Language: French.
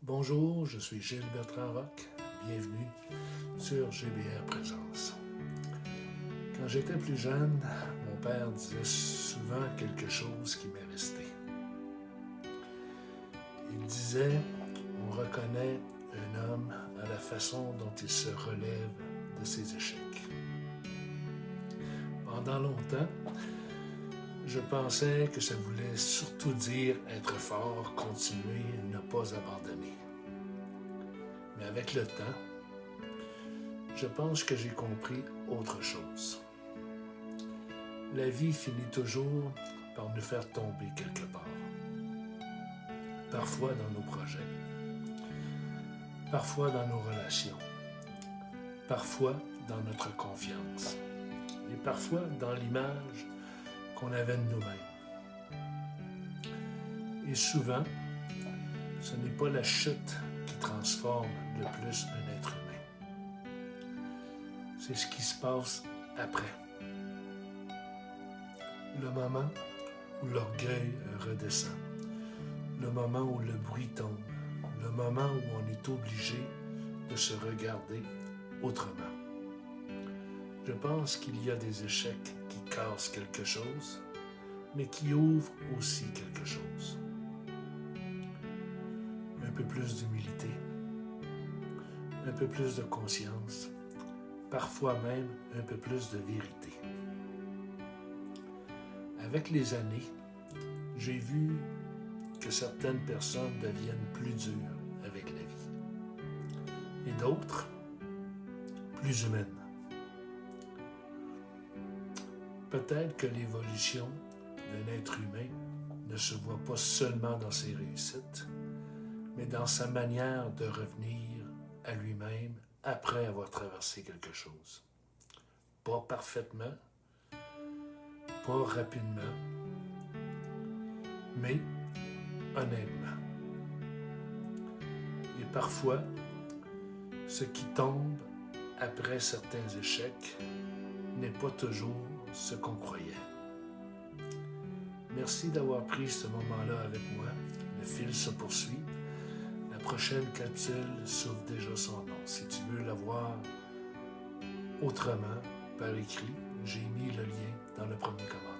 Bonjour, je suis Gilles Bertrand Roch. Bienvenue sur GBR Présence. Quand j'étais plus jeune, mon père disait souvent quelque chose qui m'est resté. Il disait, on reconnaît un homme à la façon dont il se relève de ses échecs. Pendant longtemps, je pensais que ça voulait surtout dire être fort, continuer, ne pas abandonner. Mais avec le temps, je pense que j'ai compris autre chose. La vie finit toujours par nous faire tomber quelque part. Parfois dans nos projets, parfois dans nos relations, parfois dans notre confiance et parfois dans l'image qu'on avait de nous-mêmes. Et souvent, ce n'est pas la chute qui transforme le plus un être humain. C'est ce qui se passe après. Le moment où l'orgueil redescend, le moment où le bruit tombe, le moment où on est obligé de se regarder autrement. Je pense qu'il y a des échecs qui cassent quelque chose, mais qui ouvrent aussi quelque chose. Un peu plus d'humilité, un peu plus de conscience, parfois même un peu plus de vérité. Avec les années, j'ai vu que certaines personnes deviennent plus dures avec la vie et d'autres plus humaines. Peut-être que l'évolution d'un être humain ne se voit pas seulement dans ses réussites, mais dans sa manière de revenir à lui-même après avoir traversé quelque chose. Pas parfaitement, pas rapidement, mais honnêtement. Et parfois, ce qui tombe après certains échecs n'est pas toujours ce qu'on croyait. Merci d'avoir pris ce moment-là avec moi. Le fil se poursuit. La prochaine capsule s'ouvre déjà son nom. Si tu veux la voir autrement, par écrit, j'ai mis le lien dans le premier commentaire.